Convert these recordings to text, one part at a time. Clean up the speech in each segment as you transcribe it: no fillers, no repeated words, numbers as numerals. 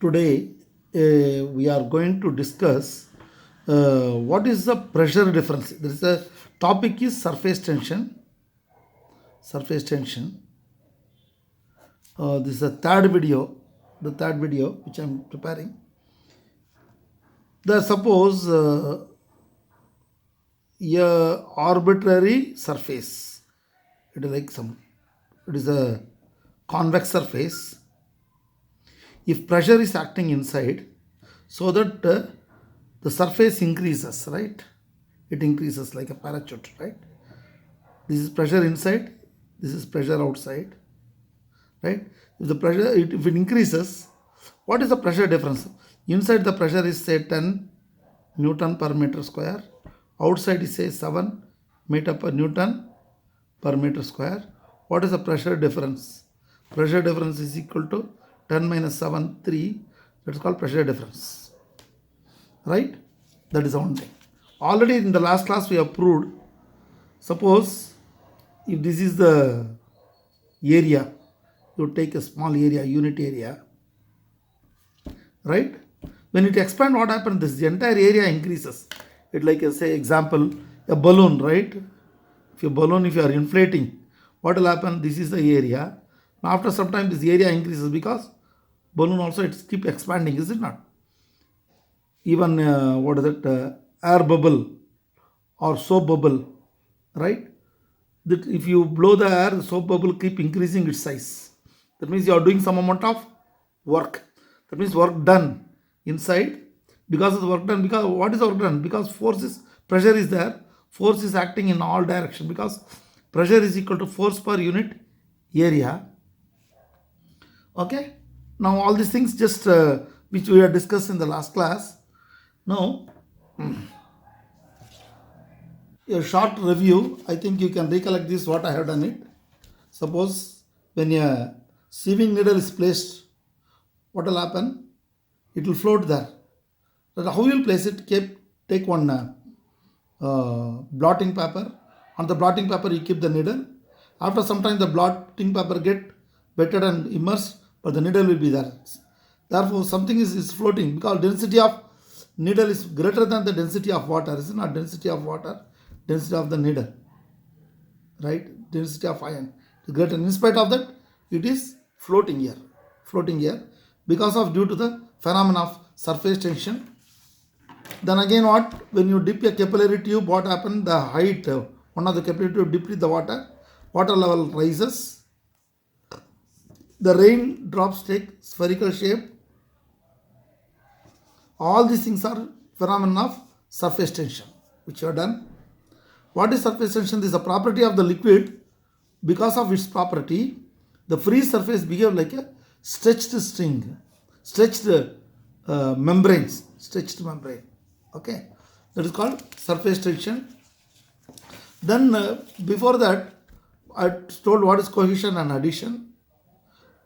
Today we are going to discuss what is the pressure difference. There is a topic is surface tension. Surface tension. This is the third video which I am preparing. Suppose a arbitrary surface. It is a convex surface. If pressure is acting inside, so that the surface increases, right? It increases like a parachute, right? This is pressure inside, this is pressure outside, right? If the pressure, if it increases, what is the pressure difference? Inside the pressure is say 10 Newton per meter square, outside is say 7 meter per Newton per meter square. What is the pressure difference? Pressure difference is equal to 10 minus 7, 3. That's called pressure difference, right? That is one thing. Already in the last class we have proved, suppose if this is the area, you take a small area, unit area, right? When it expands, what happens? This entire area increases. It like say example, a balloon, right? If you are inflating, what will happen? This is the area. Now after some time this area increases because balloon also it keep expanding, is it not? Even air bubble or soap bubble, right? That if you blow the air, the soap bubble keep increasing its size. That means you are doing some amount of work. That means work done inside. Because of the work done, because what is work done? Because pressure is there, force is acting in all direction, because pressure is equal to force per unit area. Okay, now all these things just which we have discussed in the last class. Now a short review. I think you can recollect this what I have done it. Suppose when a sieving needle is placed, what will happen? It will float there. But how you will place it? Take one blotting paper. On the blotting paper you keep the needle. After some time the blotting paper get wetted and immersed, but the needle will be there. Therefore something is floating because density of needle is greater than the density of water. Is it not? Density of water, density of the needle, right? Density of iron is greater. In spite of that, it is floating here because of due to the phenomenon of surface tension. Then again what? When you dip a capillary tube, what happened? The height, one of the capillary tube dipped with the water level rises. The rain drops take spherical shape. All these things are phenomenon of surface tension, which you have done. What is surface tension? This is a property of the liquid. Because of its property, the free surface behave like a stretched string, stretched membrane. Okay, that is called surface tension. Then before that, I told what is cohesion and adhesion.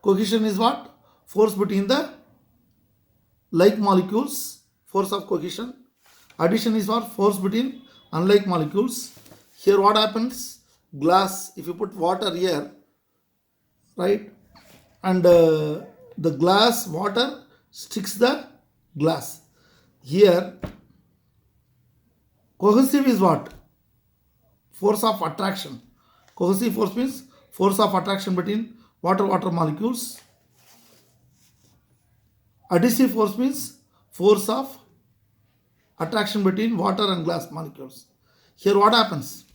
Cohesion is what? Force between the like molecules, force of cohesion. Adhesion is what? Force between unlike molecules. Here what happens? Glass, if you put water here, right, and the glass, water sticks the glass. Here cohesive is what? Force of attraction. Cohesive force means force of attraction between water molecules. Adhesive force means force of attraction between water and glass molecules. Here what happens?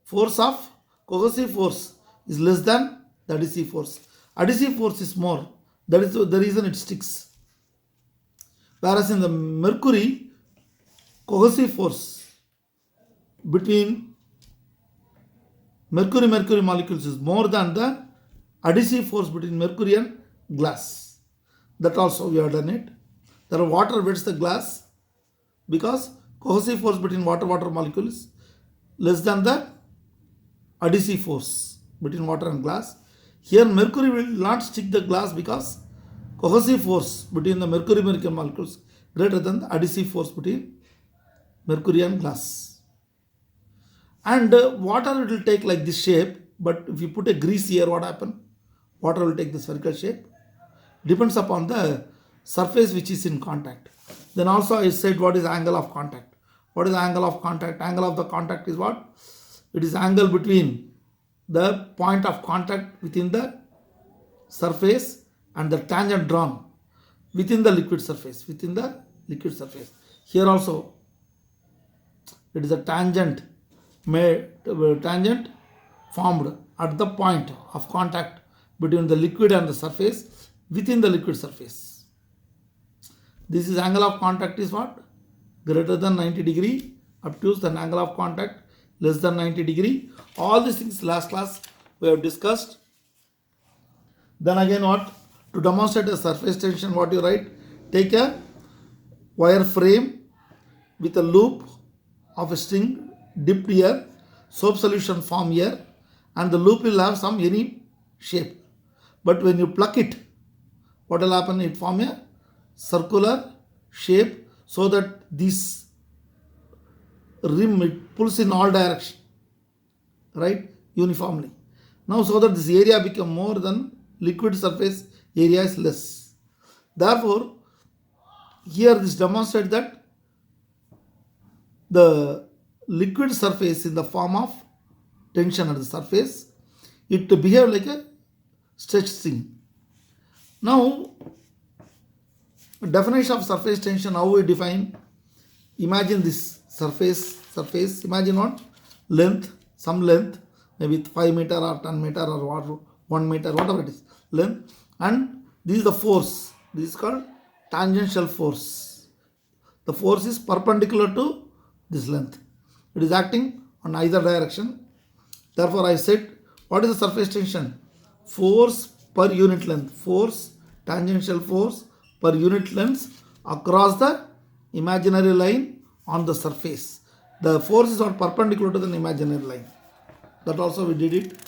Force of cohesive force is less than the adhesive force. Adhesive force is more. That is the reason it sticks. Whereas in the mercury, cohesive force between mercury molecules is more than the adhesive force between mercury and glass. That also we have done it. The water wets the glass because cohesive force between water molecules less than the adhesive force between water and glass. Here mercury will not stick the glass because cohesive force between the mercury molecules greater than the adhesive force between mercury and glass. And water it will take like this shape, but if you put a grease here, what happen? Water will take the spherical shape. Depends upon the surface which is in contact. Then also I said what is angle of contact. What is the angle of contact? Angle of the contact is what? It is angle between the point of contact within the surface and the tangent drawn within the liquid surface. Within the liquid surface. Here also it is a tangent formed at the point of contact between the liquid and the surface within the liquid surface. This is angle of contact is what? Greater than 90 degree, obtuse, then angle of contact less than 90 degree. All these things last class we have discussed. Then again what? To demonstrate a surface tension, what you write? Take a wire frame with a loop of a string dipped here, soap solution form here, and the loop will have some any shape. But when you pluck it, what will happen? It form a circular shape so that this rim it pulls in all direction, right? Uniformly. Now so that this area become more than liquid surface area is less. Therefore, here this demonstrates that the liquid surface in the form of tension at the surface, it behave like a stretched string. Now, definition of surface tension, how we define? Imagine this surface, imagine what? Length, some length, maybe 5 meter or 10 meter or 1 meter, whatever it is, length. And this is the force. This is called tangential force. The force is perpendicular to this length. It is acting on either direction. Therefore, I said, what is the surface tension? Force per unit length. Force, tangential force per unit length across the imaginary line on the surface. The force is not perpendicular to the imaginary line. That also we did it.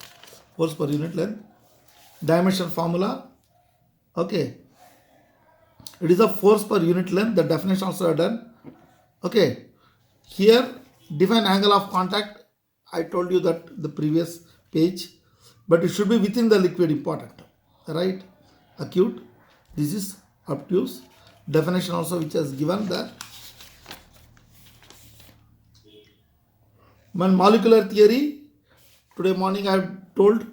Force per unit length. Dimension formula. Okay. It is a force per unit length. The definition also are done. Okay. Here, define angle of contact. I told you that the previous page. But it should be within the liquid, important. Right? Acute. This is obtuse. Definition also which is given there. When molecular theory, today morning I have told,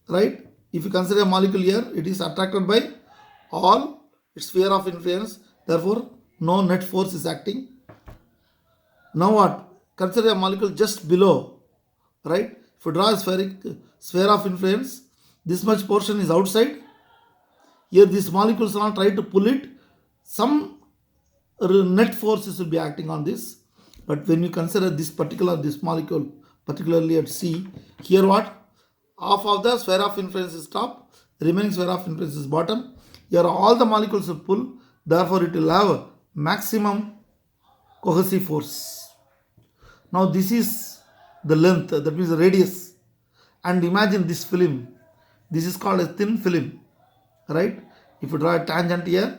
right? If you consider a molecule here, it is attracted by all its sphere of influence. Therefore, no net force is acting. Now what? Consider a molecule just below, right? If you draw a sphere of influence, this much portion is outside. Here these molecules will try to pull it. Some net forces will be acting on this. But when you consider this molecule, particularly at C, here what? Half of the sphere of influence is top, remaining sphere of influence is bottom. Here all the molecules will pull, therefore it will have maximum cohesive force. Now this is the length, that means the radius. And imagine this film. This is called a thin film, right? If you draw a tangent here,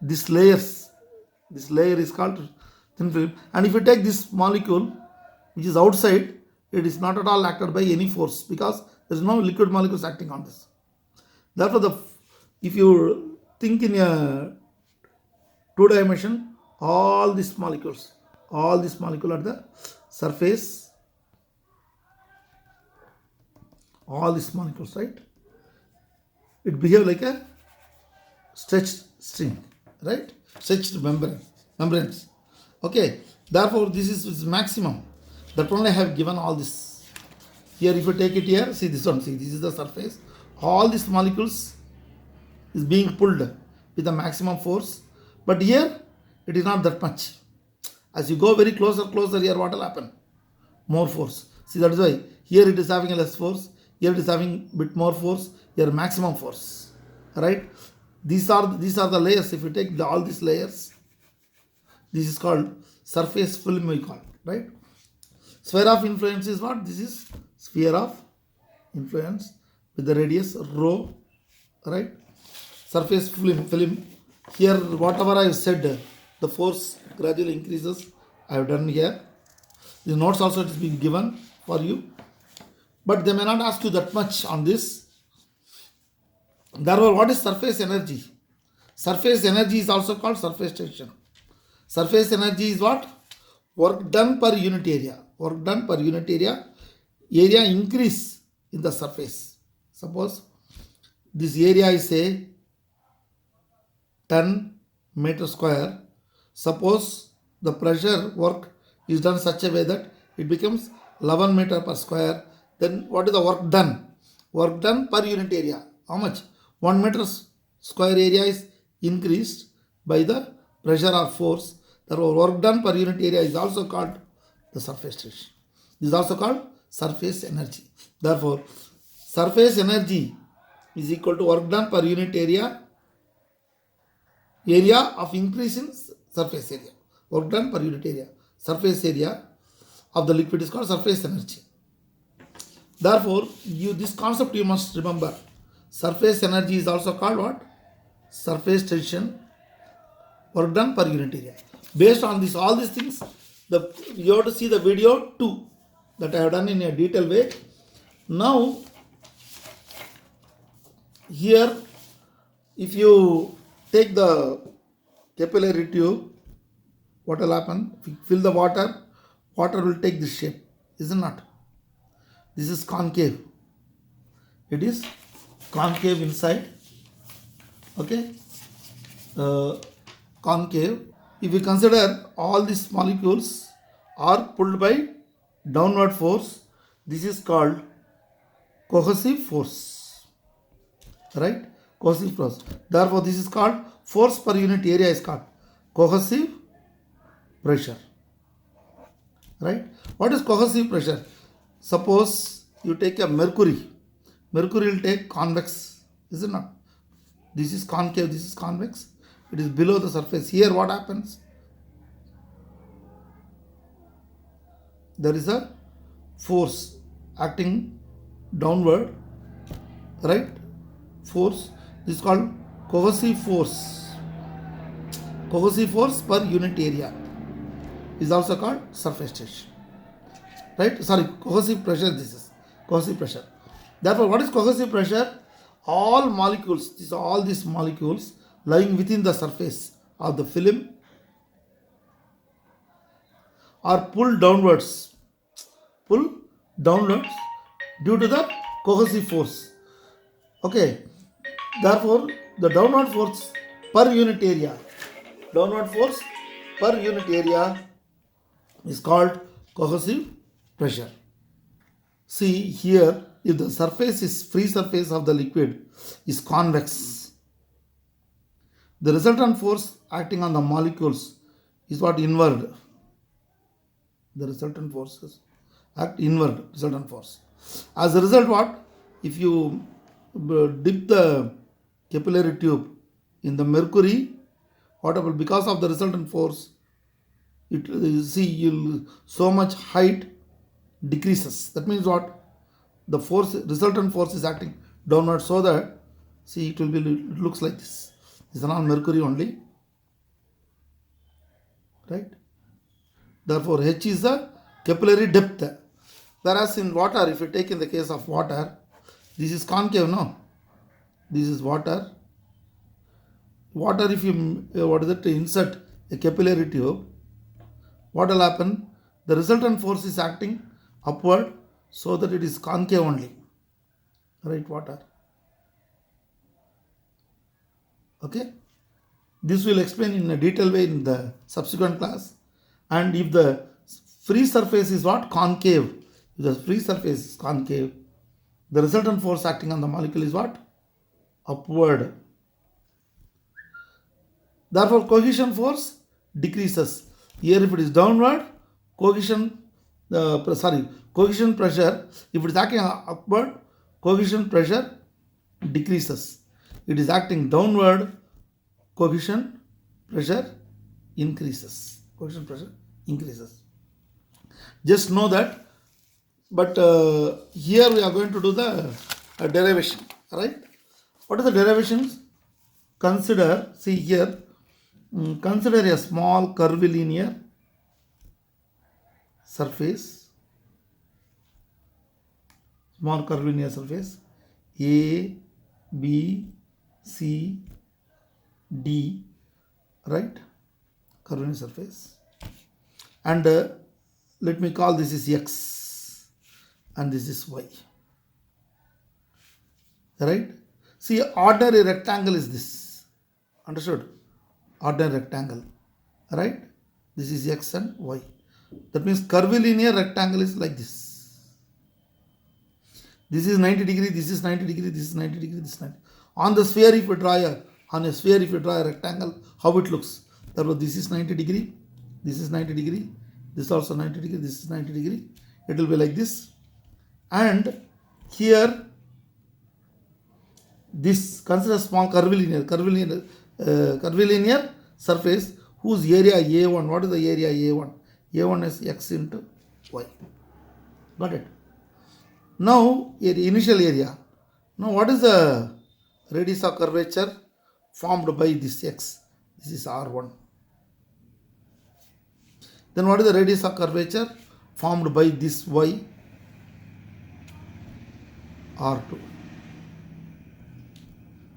this layer is called thin film. And if you take this molecule, which is outside, it is not at all acted by any force because there is no liquid molecules acting on this. Therefore, if you think in a 2 dimension, all these molecules at the surface, all these molecules, right? It behaves like a stretched string, right? Stretched membranes. Okay. Therefore, this is maximum. That only I have given all this. Here, if you take it here, see this one. See, this is the surface. All these molecules is being pulled with the maximum force. But here, it is not that much. As you go very closer, here what will happen? More force. See, that is why here it is having a less force. Here it is having a bit more force. Here maximum force. Right? These are the layers. If you take all these layers, this is called surface film, we call it, right? Sphere of influence is what? This is sphere of influence with the radius rho, right? Surface film. Here, whatever I have said, the force gradually increases. I have done here. The notes also it is being given for you. But they may not ask you that much on this. Therefore, what is surface energy? Surface energy is also called surface tension. Surface energy is what? Work done per unit area. Work done per unit area. Area increase in the surface. Suppose this area is say 10 meter square. Suppose the pressure work is done such a way that it becomes 11 meter per square. Then what is the work done? Work done per unit area. How much? 1 meter square area is increased by the pressure or force. Therefore, work done per unit area is also called the surface tension. This is also called surface energy. Therefore, surface energy is equal to work done per unit area of increase in surface area. Work done per unit area. Surface area of the liquid is called surface energy. Therefore, this concept you must remember. Surface energy is also called what? Surface tension, work done per unit area. Based on this, all these things, you have to see the video 2 that I have done in a detailed way. Now, here, if you take the capillary tube, what will happen? If you fill the water, water will take this shape, is it not? This is concave. It is concave inside. Okay? Concave. If you consider all these molecules are pulled by downward force, this is called cohesive force. Right? Cohesive force. Therefore, this is called force per unit area is called cohesive pressure. Right? What is cohesive pressure? Suppose you take a mercury. Mercury will take convex, is it not? This is concave, this is convex. It is below the surface. Here what happens? There is a force acting downward, right? Force. This is called cohesive force. Cohesive force per unit area is also called surface tension. Right? Sorry, cohesive pressure. This is cohesive pressure. Therefore, what is cohesive pressure? All molecules, all these molecules lying within the surface of the film are pulled downwards. Pull downwards due to the cohesive force. Okay. Therefore, the downward force per unit area, is called cohesive pressure. See here, if the surface is free surface of the liquid is convex, the resultant force acting on the molecules is what? Inward. The resultant forces act inward, resultant force. As a result, what? If you dip the capillary tube in the mercury, what will, because of the resultant force, so much height decreases. That means what? The force, resultant force is acting downward, so that it looks like this. This is on mercury only, right? Therefore, H is the capillary depth. Whereas in water, if you take in the case of water, this is concave, no? This is water. Water, if you insert a capillary tube, what will happen? The resultant force is acting upward, so that it is concave only. Right, water. Okay? This will explain in a detailed way in the subsequent class. And if the free surface is what? Concave. If the free surface is concave, the resultant force acting on the molecule is what? Upward. Therefore, cohesion force decreases. Here, if it is downward, cohesion pressure, if it is acting upward, cohesion pressure decreases. It is acting downward, cohesion pressure increases. Cohesion pressure increases. Just know that. But here we are going to do the derivation. Right? What are the derivations? Consider, see here, consider a small curvilinear surface. Small curvilinear surface A, B, C, D, right? Curvilinear surface. And let me call this is X and this is Y, right? See, ordinary rectangle is this. Understood? Ordinary rectangle, right? This is X and Y. That means curvilinear rectangle is like this. This is 90 degree, this is 90 degree, this is 90 degree, this is 90. On the sphere, if you draw a rectangle, how it looks? Therefore, this is 90 degree, this is 90 degree, this is also 90 degree, this is 90 degree. It will be like this. And here, this consider small curvilinear surface whose area A1. What is the area A1? A1 is X into Y. Got it? Now, initial area. Now, what is the radius of curvature formed by this X? This is R1. Then what is the radius of curvature formed by this Y? R2.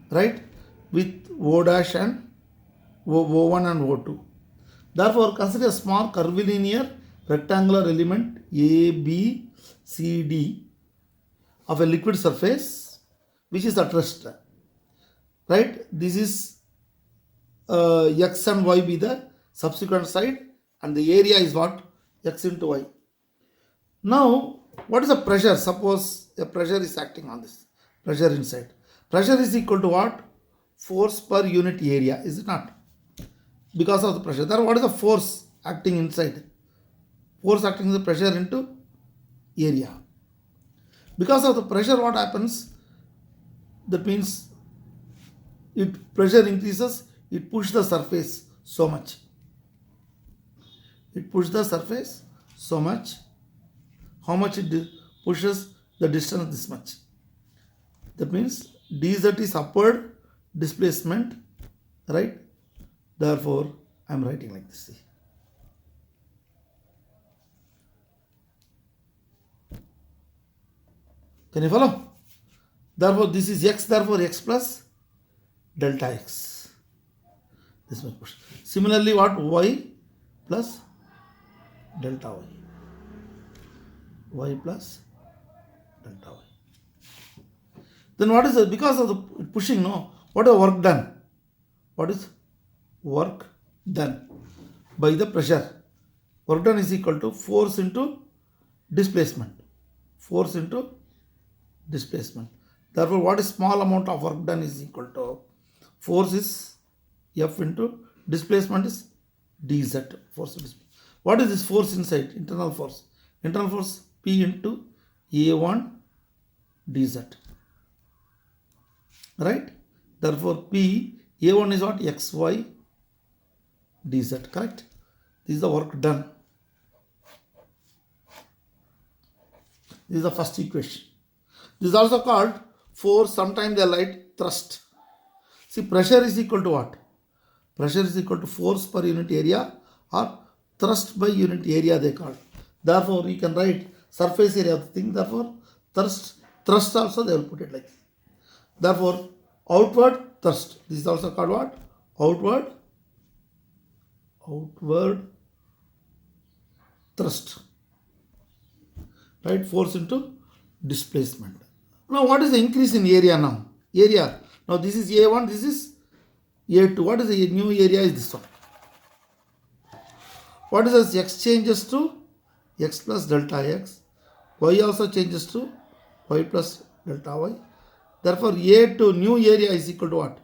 Right? With O dash and O1 and O2. Therefore, consider a small curvilinear rectangular element A, B, C, D of a liquid surface which is at rest. Right? This is X and Y be the subsequent side, and the area is what? X into Y. Now, what is the pressure? Suppose a pressure is acting on this. Pressure inside. Pressure is equal to what? Force per unit area, is it not? Because of the pressure. Then what is the force acting inside? Force acting is the pressure into area. Because of the pressure, what happens? That means pressure increases, it pushes the surface so much. It pushes the surface so much. How much it pushes? The distance this much. That means dz is upward displacement, right? Therefore, I am writing like this. See. Can you follow? Therefore, this is X, therefore X plus delta X. This much push. Similarly, what? Y plus delta Y. Y plus delta Y. Then what is it? Because of the pushing, no? What is work done? What is work done by the pressure? Work done is equal to force into displacement. Force into displacement. Therefore, what is small amount of work done is equal to force is F into displacement is dz. Force to displacement. What is this force inside? Internal force. Internal force P into A1 dz. Right? Therefore, P, A1 is what? XY dz. Correct? This is the work done. This is the first equation. This is also called force, sometimes they write thrust. See, pressure is equal to what? Pressure is equal to force per unit area or thrust by unit area they call. Therefore, you can write surface area of the thing. Therefore, thrust also they will put it like this. Therefore, outward thrust. This is also called what? Outward thrust. Right? Force into displacement. Now, what is the increase in area now? Area. Now, this is A1, this is A2. What is the new area is this one. What is this? X changes to X plus delta X. Y also changes to Y plus delta Y. Therefore, A2 new area is equal to what?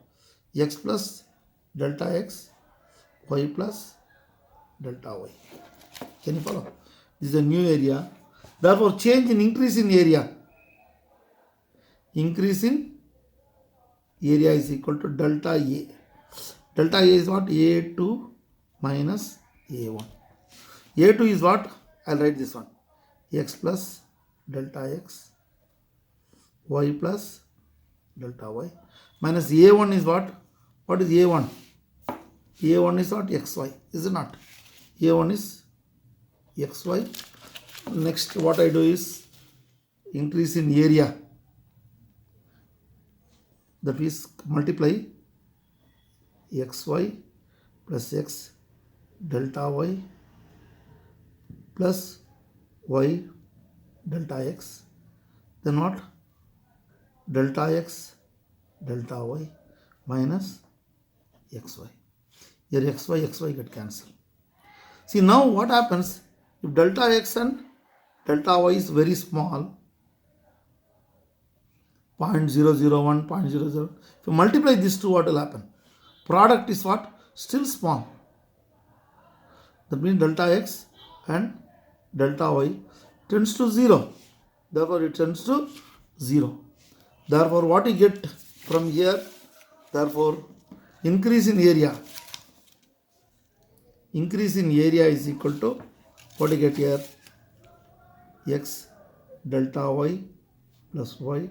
X plus delta X, Y plus delta Y. Can you follow? This is a new area. Therefore, change in increase in area. Increase in area is equal to delta A. Delta A is what? A2 minus A1. A2 is what? I'll write this one. X plus delta X, Y plus delta Y. Minus A1 is what? What is A1? A1 is what? XY. Is it not? A1 is XY. Next, what I do is increase in area. That is multiply xy plus x delta y plus y delta x, then what? Delta x delta y minus xy. Here xy get cancelled. See, now what happens if delta x and delta y is very small, 0.001, 0.00. If you multiply these two, what will happen? Product is what? Still small. That means delta x and delta y tends to 0. Therefore, it tends to 0. Therefore, what you get from here? Therefore, increase in area. Increase in area is equal to what you get here? X delta y plus y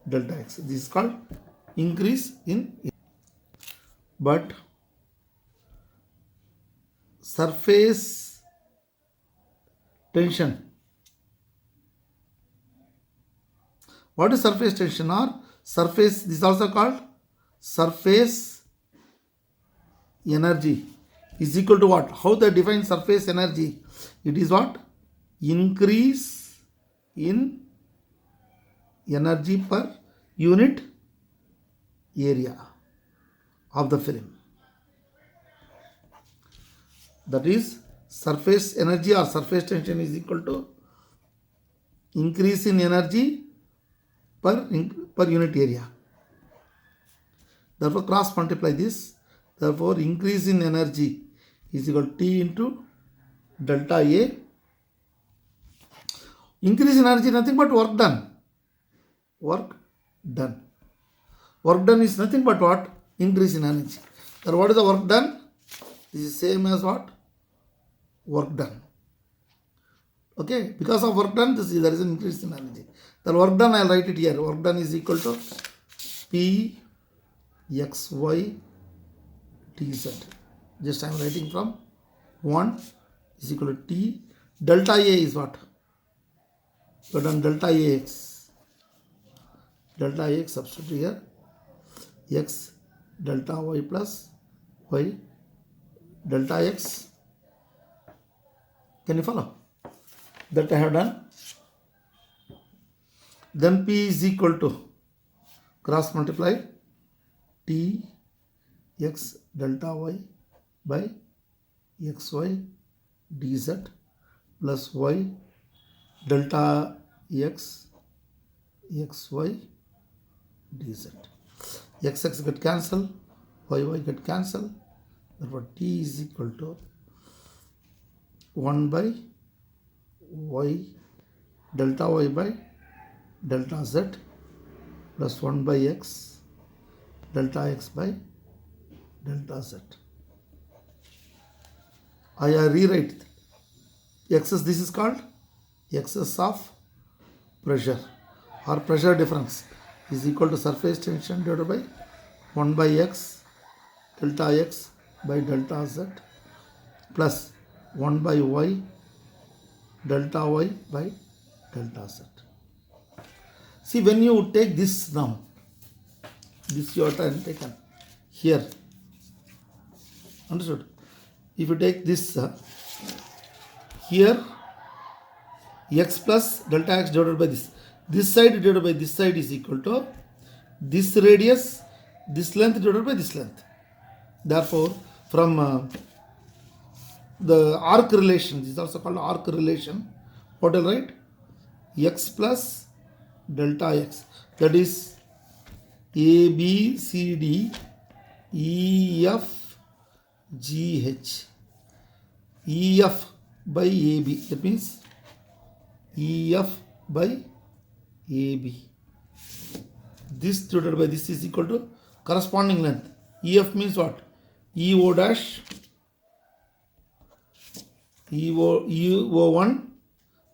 delta x. This is called increase in area. But surface tension. What is surface tension or surface? This is also called surface energy is equal to what? How they define surface energy? It is what? Increase in energy per unit area of the film. That is, surface energy or surface tension is equal to increase in energy per unit area. Therefore, cross multiply this. Therefore, increase in energy is equal to T into delta A. Increase in energy nothing but work done. Work done. Work done is nothing but what? Increase in energy. Then what is the work done? This is same as what? Work done. Okay, because of work done, there is an increase in energy. The work done, I will write it here. Work done is equal to P xy dz. Just I am writing from 1 is equal to T. Delta A is what? We have done delta Ax. Delta Ax substitute here. X delta y plus y delta x. Can you follow? That I have done. Then P is equal to cross multiply T x delta y by xy dz plus y delta x xy dz. X get cancelled, y get cancelled. Therefore, T is equal to 1 by y delta y by delta z plus 1 by x delta x by delta z. I rewrite excess. This is called excess of pressure or pressure difference is equal to surface tension divided by 1 by x delta x by delta z plus 1 by y delta y by delta z. See, when you take this now, this you have taken here. Understood? If you take this here, x plus delta x divided by this side divided by this side is equal to this radius, this length divided by this length. Therefore, from the arc relation, this is also called arc relation. What will write? X plus delta x. That is A, B, C, D, E, F, G, H. E, F by A, B. That means E, F by A, B. This divided by this is equal to corresponding length. E, F means what? E, O dash. EO1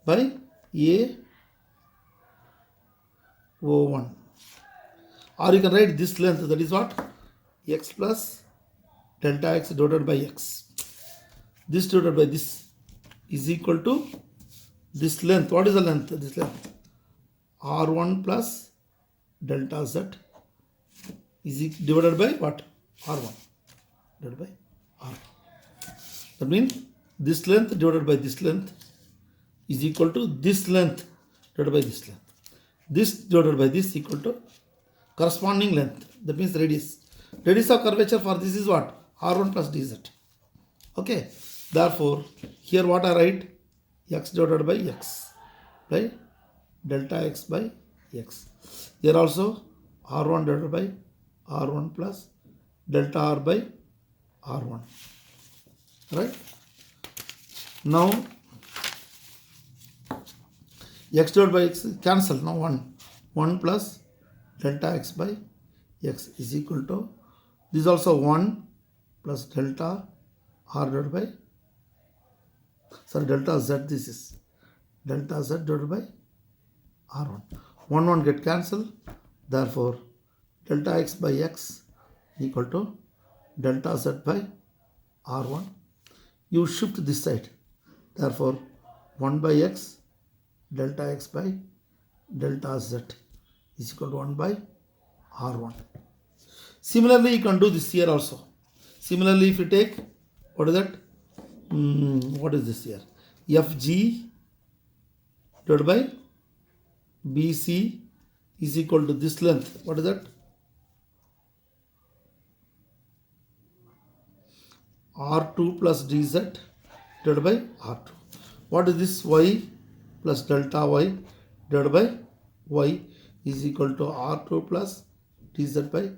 by AO1. Or you can write this length, that is what? X plus delta x divided by x. This divided by this is equal to this length. What is the length? This length R1 plus delta z is divided by what? R1 divided by R1. That means this length divided by this length is equal to this length divided by this length. This divided by this equal to corresponding length. That means radius. Radius of curvature for this is what? R1 plus dz. Okay. Therefore, here what I write? X divided by x by delta x by x. Here also R1 divided by R1 plus delta R by R1. Right? Now, x divided by x cancel. Now 1. 1 plus delta x by x is equal to, this is also 1 plus delta R divided by, sorry, delta z, this is delta z divided by R1. 1 1 get cancelled. Therefore, delta x by x equal to delta z by R1. You shift this side. Therefore, 1 by x delta x by delta z is equal to 1 by R1. Similarly, you can do this here also. Similarly, if you take, what is that? What is this here? FG divided by BC is equal to this length. What is that? R2 plus dz divided by R2. What is this? Y plus delta y divided by y is equal to R2 plus dz by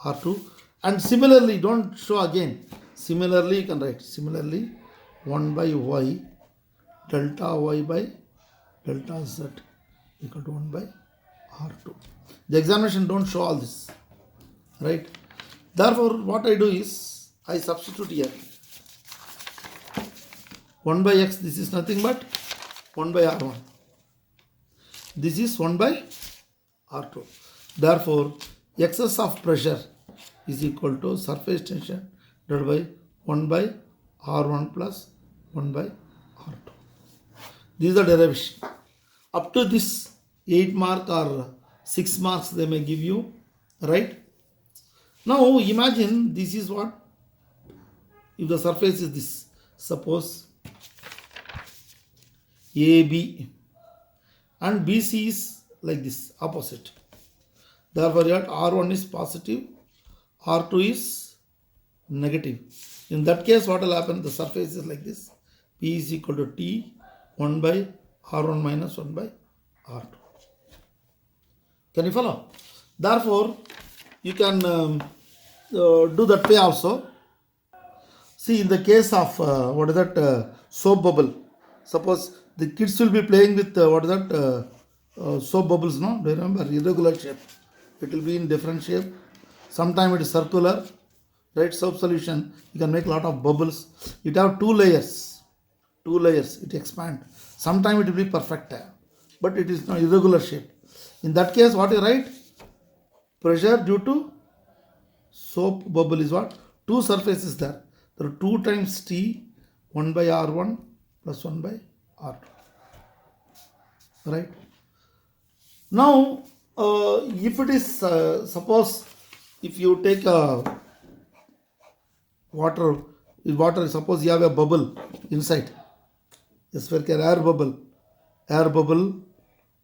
R2. And similarly, don't show again. Similarly, you can write. Similarly, 1 by y delta y by delta z equal to 1 by R2. The examination don't show all this. Right? Therefore, what I do is, I substitute here. 1 by x, this is nothing but 1 by R1. This is 1 by R2. Therefore, excess of pressure is equal to surface tension divided by 1 by R1 plus 1 by R2. This is the derivation. Up to this 8 mark or 6 marks they may give you, right? Now imagine this is what, if the surface is this, suppose AB and BC is like this, opposite. Therefore, yet R1 is positive, R2 is negative. In that case, what will happen? The surface is like this. P is equal to T 1 by R1 minus 1 by R2. Can you follow? Therefore, you can do that way also. See, in the case of what is that soap bubble, suppose the kids will be playing with what is that soap bubbles, no? Do you remember? Irregular shape. It will be in different shape. Sometimes it is circular, right? Soap solution, you can make a lot of bubbles. It have two layers, it expand. Sometimes it will be perfect, but it is not irregular shape. In that case, what you write? Pressure due to soap bubble is what? Two surfaces there. There are 2 times T, 1 by R1 plus 1 by R2. Right? Now, if it is, suppose, if you take a water, suppose you have a bubble inside, a spherical air bubble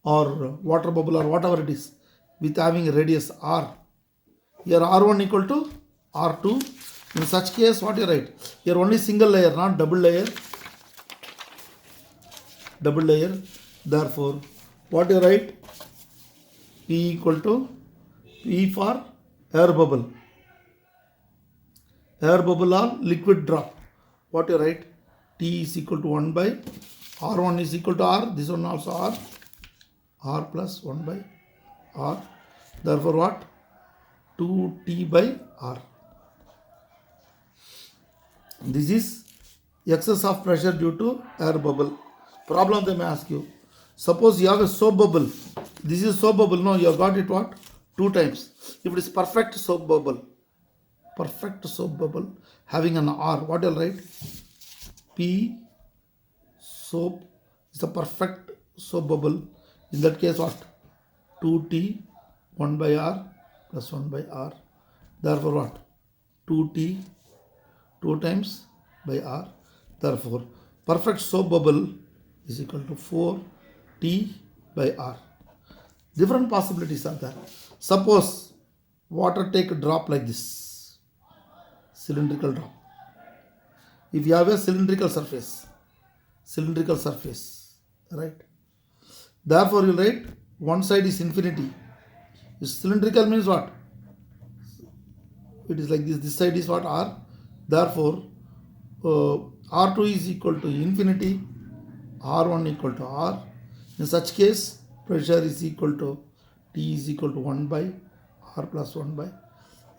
or water bubble or whatever it is, with having a radius R. Here R1 equal to R2. In such case, what you write? Here only single layer, not double layer. Therefore, what you write? P equal to P for air bubble. Air bubble or liquid drop. What you write? T is equal to 1 by R1 is equal to R. This one also R. R plus 1 by R. Therefore, what? 2T by R. This is excess of pressure due to air bubble. Problem they may ask you. Suppose you have a soap bubble. This is soap bubble. No, you have got it what? 2 times. If it is perfect soap bubble having an R, what will write? P soap is a perfect soap bubble. In that case, what? 2T 1 by R plus 1 by R. Therefore, what? 2T 2 times by R. Therefore, perfect soap bubble is equal to 4T by R. Different possibilities are there. Suppose water take a drop like this, cylindrical drop. If you have a cylindrical surface, right? Therefore, you write one side is infinity. Cylindrical means what? It is like this. This side is what? R. Therefore, R2 is equal to infinity, R1 equal to R. In such case, pressure is equal to T is equal to 1 by R plus 1 by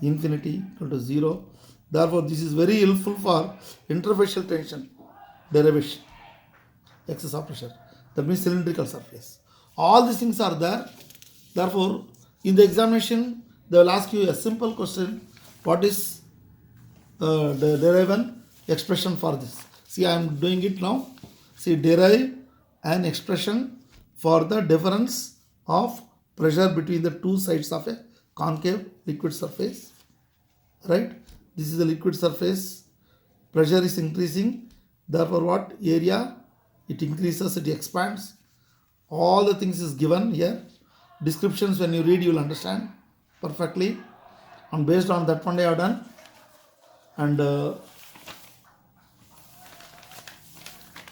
infinity equal to 0. Therefore, this is very helpful for interfacial tension derivation, excess of pressure. That means cylindrical surface. All these things are there. Therefore, in the examination, they will ask you a simple question: what is the derive an expression for this? See, I am doing it now. See, derive an expression for the difference of pressure between the two sides of a concave liquid surface. Right? This is the liquid surface. Pressure is increasing. Therefore, what? Area, it increases, it expands. All the things is given here. Descriptions, when you read, you will understand perfectly. And based on that one, I have done. And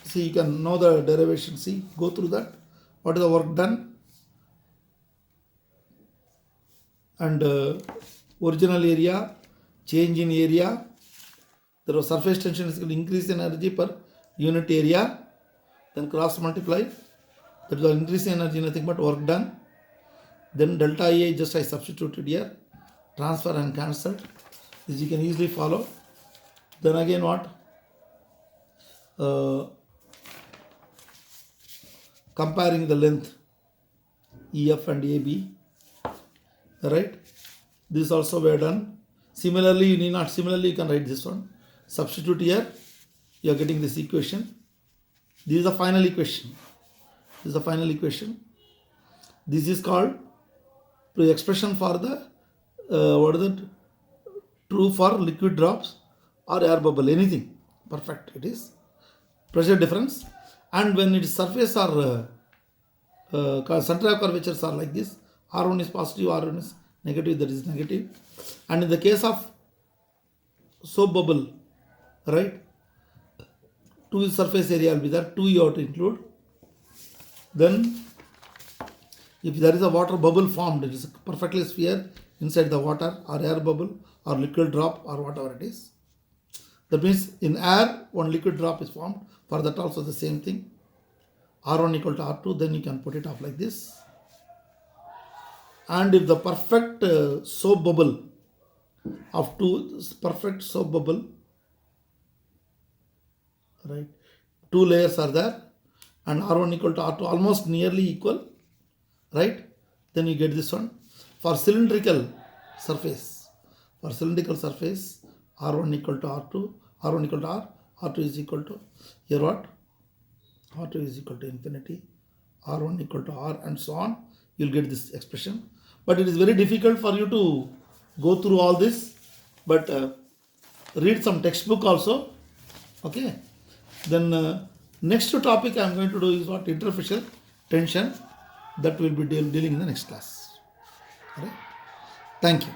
see, you can know the derivation. See, go through that. What is the work done? And original area, change in area. There was surface tension is increase in energy per unit area. Then cross multiply. That is the increase in energy, nothing but work done. Then delta IA just I substituted here. Transfer and cancelled. This you can easily follow. Then again what? Comparing the length EF and AB. Right? This also we have done. Similarly, you need not. Similarly, you can write this one. Substitute here. You are getting this equation. This is the final equation. This is the final equation. This is called the expression for the what is it? True for liquid drops or air bubble, anything. Perfect. It is pressure difference. And when it is surface or center of curvatures are like this, R1 is positive, R1 is negative, that is negative. And in the case of soap bubble, right, 2 surface area will be there, 2 you have to include. Then if there is a water bubble formed, it is perfectly sphere inside the water or air bubble or liquid drop or whatever it is. That means in air, one liquid drop is formed. For that also the same thing. R1 equal to R2, then you can put it off like this. And if the perfect soap bubble of perfect soap bubble, right, 2 layers are there, and R1 equal to R2 almost nearly equal, right? Then you get this one. For cylindrical surface, R1 equal to R2, R1 equal to R, R2 is equal to, here what? R2 is equal to infinity, R1 equal to R, and so on. You'll get this expression. But it is very difficult for you to go through all this. But read some textbook also. Okay. Then next topic I am going to do is what? Interfacial tension. That will be dealing in the next class. All right. Thank you.